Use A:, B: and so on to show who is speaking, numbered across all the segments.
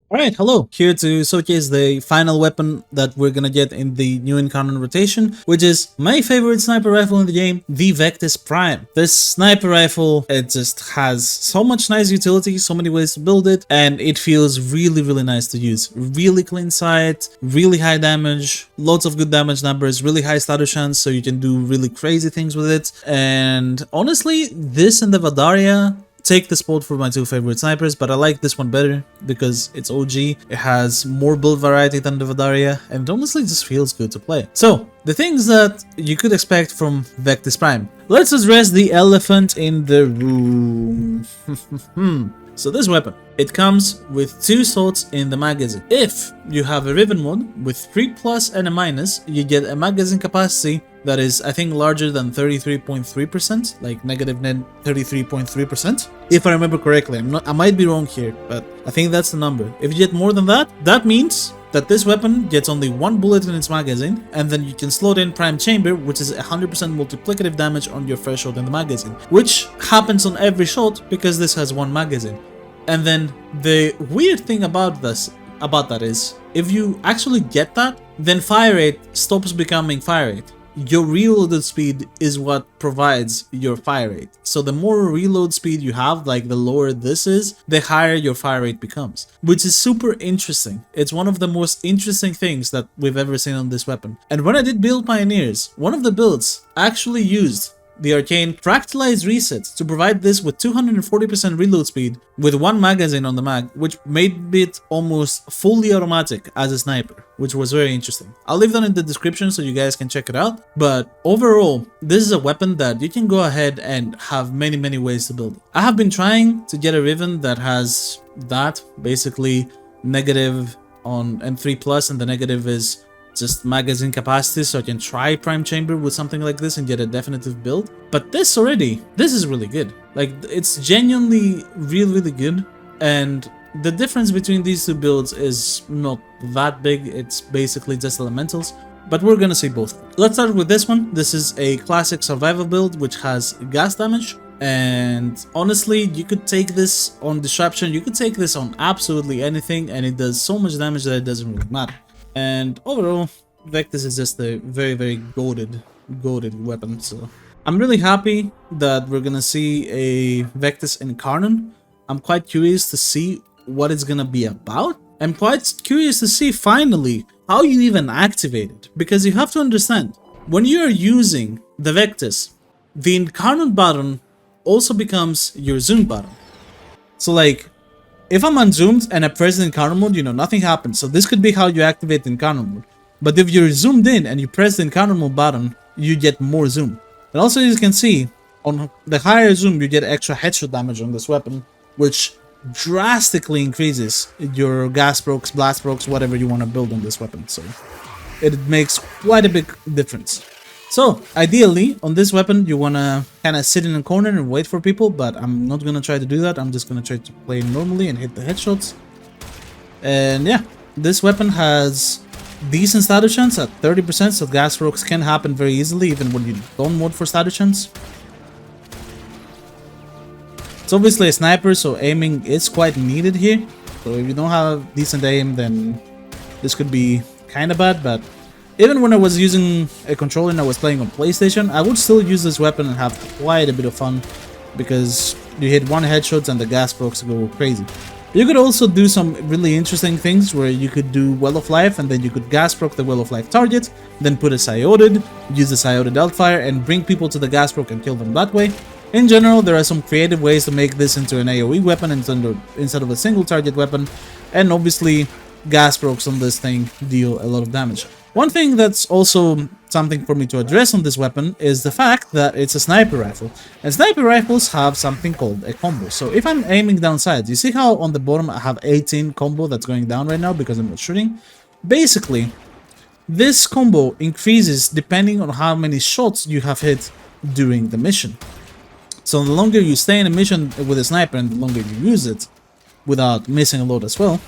A: Alright, hello. Here to showcase the final weapon that we're gonna get in the new incarnon rotation, which is my favorite sniper rifle in the game, the Vectis Prime. This sniper rifle, it just has so much nice utility, so many ways to build it, and it feels really nice to use. Really clean sight, really high damage, lots of good damage numbers, really high status chance, so you can do really crazy things with it. And honestly, this and the Vadaria take the spot for my two favorite snipers, but I like this one better because it's OG, it has more build variety than the Vadaria, and honestly just feels good to play. So, the things that you could expect from Vectis Prime. Let's address the elephant in the room. So this weapon, it comes with two slots in the magazine. If you have a Riven mod with 3+ and a minus, you get a magazine capacity that is, I think, larger than 33.3%, like negative 33.3%. If I remember correctly, I might be wrong here, but I think that's the number. If you get more than that, that means that this weapon gets only one bullet in its magazine, and then you can slot in Prime Chamber, which is 100% multiplicative damage on your first shot in the magazine, which happens on every shot because this has one magazine. And then the weird thing about that is, if you actually get that, then fire rate stops becoming fire rate. Your reloaded speed is what provides your fire rate. So the more reload speed you have, like the lower this is, the higher your fire rate becomes, which is super interesting. It's one of the most interesting things that we've ever seen on this weapon. And when I did build Pioneers, one of the builds actually used the arcane fractalized reset to provide this with 240% reload speed with one magazine on the mag, which made it almost fully automatic as a sniper, which was very interesting. I'll leave that in the description so you guys can check it out. But overall, this is a weapon that you can go ahead and have many ways to build it. I have been trying to get a Riven that has that, basically negative on M3+, and the negative is just magazine capacity, so I can try Prime Chamber with something like this and get a definitive build. But this is really good. Like, it's genuinely really good, and the difference between these two builds is not that big. It's basically just elementals, but we're gonna see both. Let's start with this one. This is a classic survival build which has gas damage, and honestly, you could take this on disruption, you could take this on absolutely anything, and it does so much damage that it doesn't really matter. And overall, Vectis is just a very goated weapon. So I'm really happy that we're gonna see a Vectis incarnon. I'm quite curious to see what it's gonna be about. I'm quite curious to see finally how you even activate it, because you have to understand, when you are using the Vectis, the incarnon button also becomes your zoom button. So like, if I'm unzoomed and I press the incarnon mode, nothing happens. So this could be how you activate the incarnon mode. But if you're zoomed in and you press the incarnon mode button, you get more zoom. And also, as you can see, on the higher zoom, you get extra headshot damage on this weapon, which drastically increases your gas procs, blast procs, whatever you want to build on this weapon. So it makes quite a big difference. So, ideally, on this weapon, you want to kind of sit in a corner and wait for people, but I'm not going to try to do that. I'm just going to try to play normally and hit the headshots. And yeah, this weapon has decent status chance at 30%, so gas rocks can happen very easily, even when you don't mod for status chance. It's obviously a sniper, so aiming is quite needed here. So if you don't have decent aim, then this could be kind of bad, but even when I was using a controller and I was playing on PlayStation, I would still use this weapon and have quite a bit of fun, because you hit one headshot and the gas procs go crazy. You could also do some really interesting things where you could do Well of Life, and then you could gas proc the Well of Life target, then put a Scioted, use the Scioted Outfire, and bring people to the gas proc and kill them that way. In general, there are some creative ways to make this into an AoE weapon instead of a single target weapon, and obviously gas procs on this thing deal a lot of damage. One thing that's also something for me to address on this weapon is the fact that it's a sniper rifle, and sniper rifles have something called a combo. So if I'm aiming down sights, you see how on the bottom I have 18 combo that's going down right now because I'm not shooting? Basically, this combo increases depending on how many shots you have hit during the mission. So the longer you stay in a mission with a sniper and the longer you use it without missing a load as well,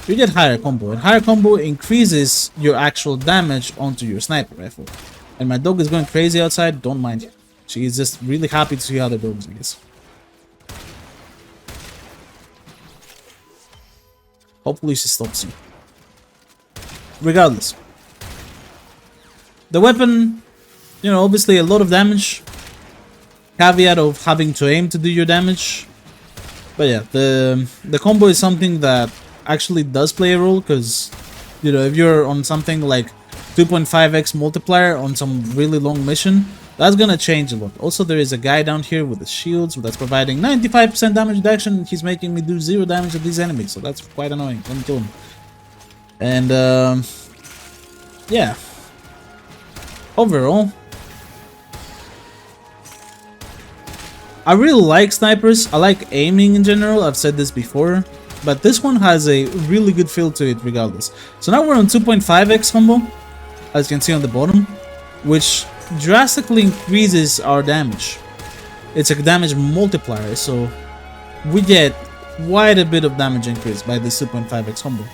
A: you get higher combo, and higher combo increases your actual damage onto your sniper rifle. And my dog is going crazy outside, don't mind her. She is just really happy to see how the dogs, I guess. Hopefully she stops you. Regardless. The weapon, you know, obviously a lot of damage. Caveat of having to aim to do your damage. But yeah, the combo is something that actually does play a role, because, you know, if you're on something like 2.5x multiplier on some really long mission, that's gonna change a lot. Also, there is a guy down here with the shields that's providing 95% damage reduction. He's making me do 0 damage to these enemies, so that's quite annoying. Let me kill him. And yeah, overall, I really like snipers. I like aiming in general. I've said this before, but this one has a really good feel to it regardless. So now we're on 2.5x combo, as you can see on the bottom, which drastically increases our damage. It's a damage multiplier, so we get quite a bit of damage increase by this 2.5x combo.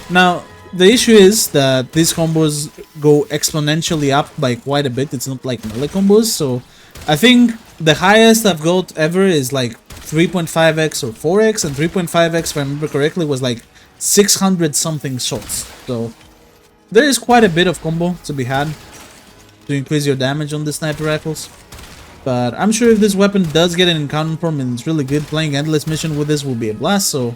A: Now, the issue is that these combos go exponentially up by quite a bit. It's not like melee combos, so I think the highest I've got ever is like 3.5x or 4x, and 3.5x, if I remember correctly, was like 600 something shots. So there is quite a bit of combo to be had to increase your damage on the sniper rifles. But I'm sure if this weapon does get an incarnon form and it's really good, playing endless mission with this will be a blast, so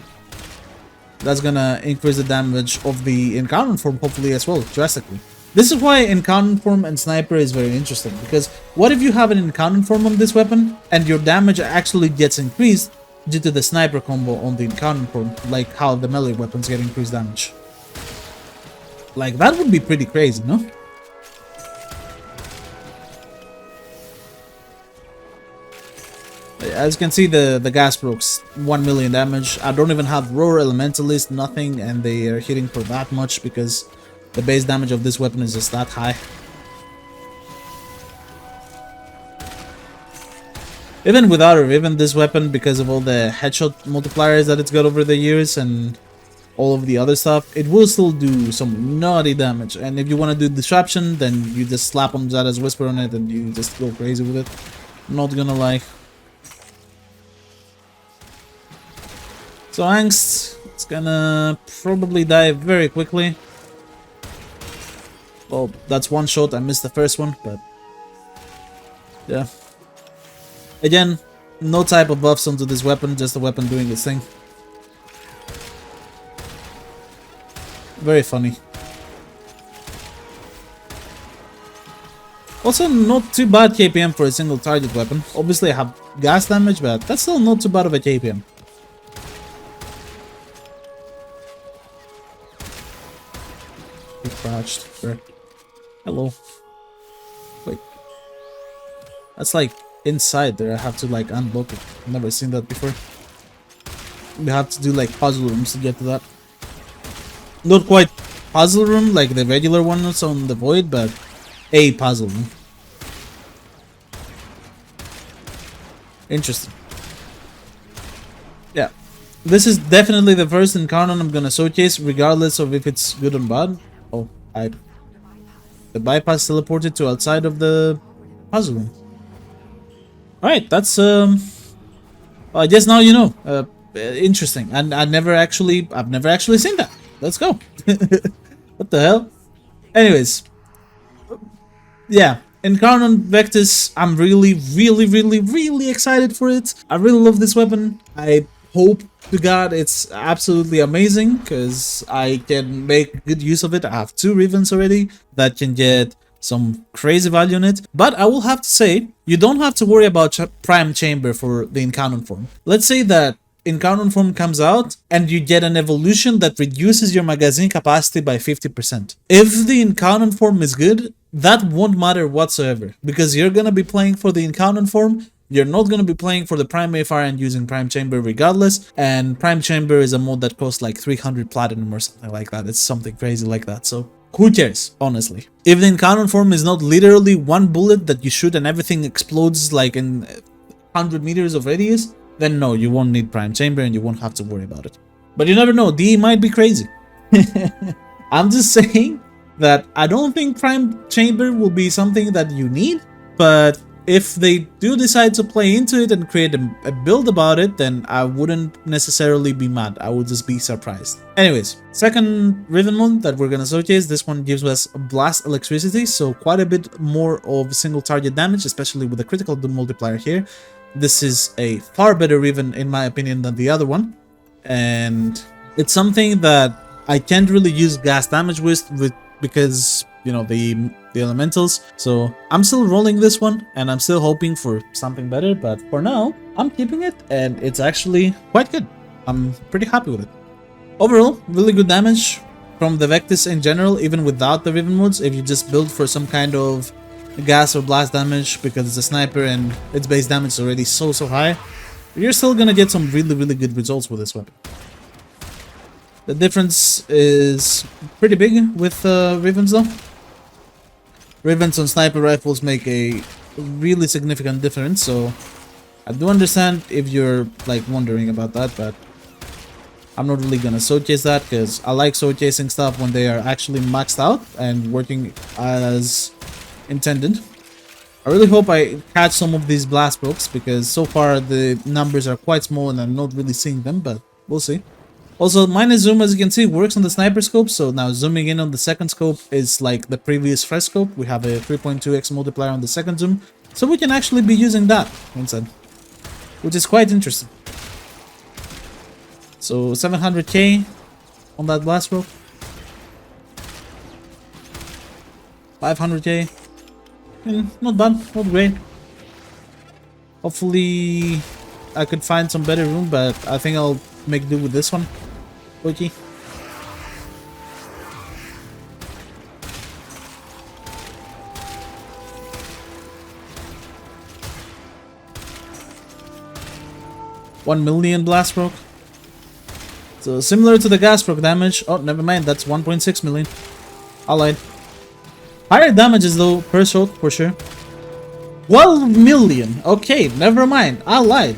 A: that's gonna increase the damage of the incarnon form hopefully as well, drastically. This is why incarnon form and sniper is very interesting, because what if you have an incarnon form on this weapon and your damage actually gets increased due to the sniper combo on the incarnon form, like how the melee weapons get increased damage? Like, that would be pretty crazy, no? As you can see, the gas brokes 1 million damage. I don't even have roar, elementalist, nothing, and they are hitting for that much because the base damage of this weapon is just that high. Even without or even this weapon, because of all the headshot multipliers that it's got over the years and all of the other stuff, it will still do some naughty damage. And if you want to do disruption, then you just slap on Zada's Whisper on it and you just go crazy with it. I'm not gonna lie. So Angst, it's gonna probably die very quickly. Well, that's one shot. I missed the first one, but yeah. Again, no type of buffs onto this weapon, just the weapon doing its thing. Very funny. Also, not too bad KPM for a single target weapon. Obviously, I have gas damage, but that's still not too bad of a KPM. He crouched. Hello. Wait. That's like inside there. I have to like unblock it. I've never seen that before. You have to do like puzzle rooms to get to that. Not quite puzzle room like the regular ones on the Void, but a puzzle room. Interesting. Yeah. This is definitely the first incarnon I'm gonna showcase, regardless of if it's good or bad. Oh, the bypass teleported to outside of the puzzle room. Alright, that's I guess now you know. Interesting. And I've never actually seen that. Let's go. What the hell? Anyways. Yeah. Incarnon Vectis, I'm really excited for it. I really love this weapon. I hope to God it's absolutely amazing, because I can make good use of it. I have 2 Rivens already that can get some crazy value on it. But I will have to say, you don't have to worry about Prime Chamber for the incarnon form. Let's say that incarnon form comes out and you get an evolution that reduces your magazine capacity by 50%. If the incarnon form is good, that won't matter whatsoever, because you're gonna be playing for the incarnon form. You're not going to be playing for the Prime AFR and using Prime Chamber regardless, and Prime Chamber is a mod that costs like 300 platinum or something like that. It's something crazy like that, so who cares, honestly? If the incarnon form is not literally one bullet that you shoot and everything explodes like in 100 meters of radius, then no, you won't need Prime Chamber and you won't have to worry about it. But you never know, DE might be crazy. I'm just saying that I don't think Prime Chamber will be something that you need, but if they do decide to play into it and create a build about it, then I wouldn't necessarily be mad. I would just be surprised. Anyways, second Riven Moon that we're gonna showcase, this one gives us blast electricity, so quite a bit more of single target damage, especially with the critical multiplier here. This is a far better Riven in my opinion than the other one, and it's something that I can't really use gas damage with because, you know, the elementals. So I'm still rolling this one and I'm still hoping for something better, but for now I'm keeping it and it's actually quite good. I'm pretty happy with it. Overall, really good damage from the Vectis in general, even without the Riven modes. If you just build for some kind of gas or blast damage because it's a sniper and its base damage is already so high, you're still gonna get some really good results with this weapon. The difference is pretty big with Rivens though. Rivens on sniper rifles make a really significant difference, so I do understand if you're like wondering about that, but I'm not really gonna showcase that because I like showcasing stuff when they are actually maxed out and working as intended. I really hope I catch some of these blast probes because so far the numbers are quite small and I'm not really seeing them, but we'll see. Also, minus zoom, as you can see, works on the sniper scope, so now zooming in on the second scope is like the previous fresh scope. We have a 3.2x multiplier on the second zoom, so we can actually be using that instead, which is quite interesting. So 700k on that blast rope, 500k, not bad, not great. Hopefully I could find some better room, but I think I'll make do with this one. Okay. $1 million blast proc. So similar to the gas proc damage. Oh, never mind. That's 1.6 million. I lied. Higher damages though per shot for sure. 12 million. Okay, never mind. I lied.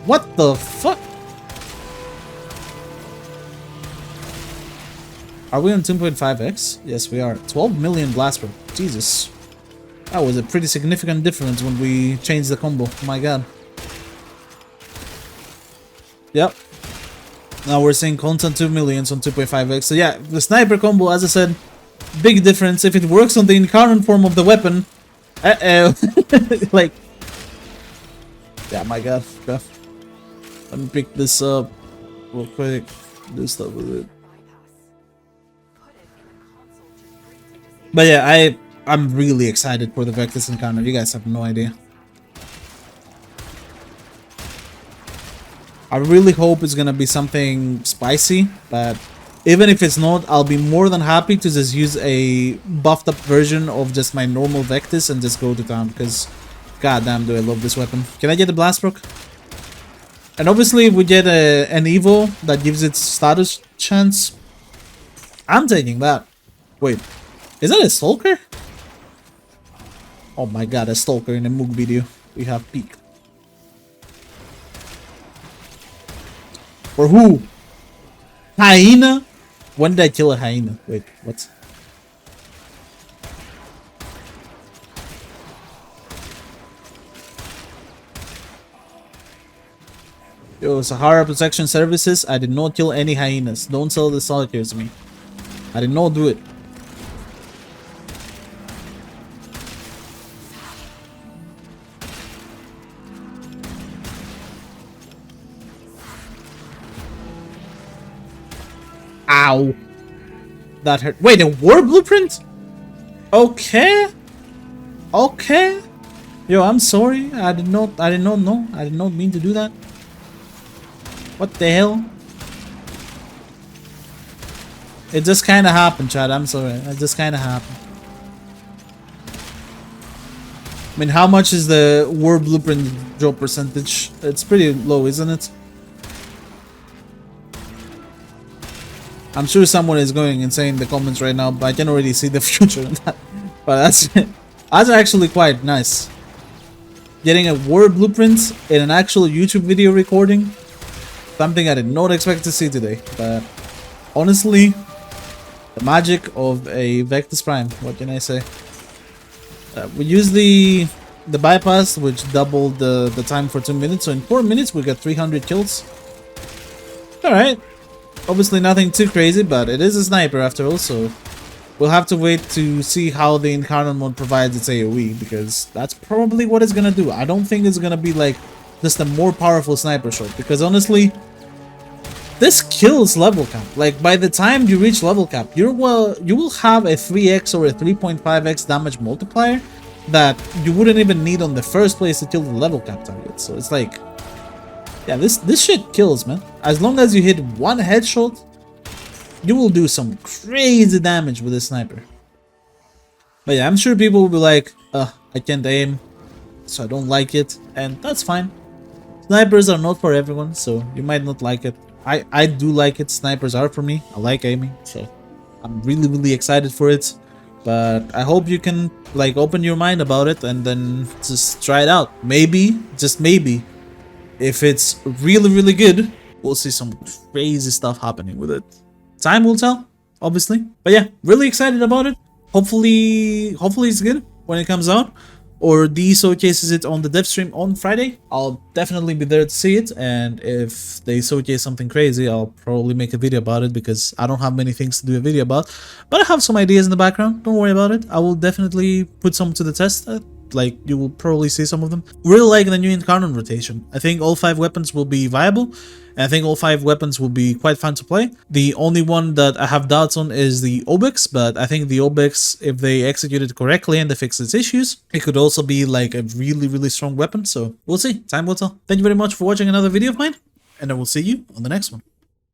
A: What the fuck? Are we on 2.5x? Yes, we are. 12 million blast proc. Jesus. That was a pretty significant difference when we changed the combo. My god. Yep. Now we're seeing constant 2 millions on 2.5x. So yeah, the sniper combo, as I said, big difference. If it works on the incarnon form of the weapon. Like. Yeah, my god. Okay. Let me pick this up real quick. Do stuff with it. But yeah, I'm really excited for the Vectis encounter. You guys have no idea. I really hope it's gonna be something spicy, but even if it's not, I'll be more than happy to just use a buffed up version of just my normal Vectis and just go to town, because goddamn do I love this weapon. Can I get the blast proc? And obviously if we get an Evo that gives it status chance, I'm taking that. Wait, is that a Stalker? Oh my god, a Stalker in a Moog video. We have peaked. For who? Hyena? When did I kill a hyena? Wait, what? Yo, Sahara Protection Services, I did not kill any hyenas. Don't sell the solitaires to me. I did not do it. Ow. That hurt. Wait, a war blueprint? Okay. Okay. Yo, I'm sorry. I did not know. I did not mean to do that. What the hell? It just kinda happened, Chad. I'm sorry. It just kinda happened. I mean, how much is the war blueprint drop percentage? It's pretty low, isn't it? I'm sure someone is going insane in the comments right now, but I can already see the future in that. But that's actually quite nice. Getting a war blueprint in an actual YouTube video recording, something I did not expect to see today. But honestly, the magic of a Vectis Prime. What can I say? We use the the bypass, which doubled the time for 2 minutes. So in 4 minutes, we got 300 kills. Alright. Obviously nothing too crazy, but it is a sniper after all, so we'll have to wait to see how the incarnon mode provides its AoE, because that's probably what it's gonna do. I don't think it's gonna be like just a more powerful sniper shot, because honestly, this kills level cap. Like, by the time you reach level cap, you will have a 3x or a 3.5x damage multiplier that you wouldn't even need on the first place to kill the level cap target. So it's like, yeah, this shit kills, man. As long as you hit one headshot, you will do some crazy damage with a sniper. But yeah, I'm sure people will be like, I can't aim, so I don't like it, and that's fine. Snipers are not for everyone, so you might not like it. I do like it. Snipers are for me. I like aiming, so I'm really excited for it. But I hope you can like open your mind about it and then just try it out. Maybe, just maybe, if it's really good, we'll see some crazy stuff happening with it. Time will tell, obviously. But yeah, really excited about it. Hopefully it's good when it comes out, or D showcases it on the dev stream on Friday. I'll definitely be there to see it, and if they showcase something crazy, I'll probably make a video about it, because I don't have many things to do a video about, but I have some ideas in the background. Don't worry about it. I will definitely put some to the test. Like, you will probably see some of them. Really like the new incarnon rotation. I think all 5 weapons will be viable, and I think all 5 weapons will be quite fun to play. The only one that I have doubts on is the Obex, but I think the Obex, if they execute it correctly and they fix its issues, it could also be like a really strong weapon. So we'll see. Time will tell. Thank you very much for watching another video of mine, and I will see you on the next one.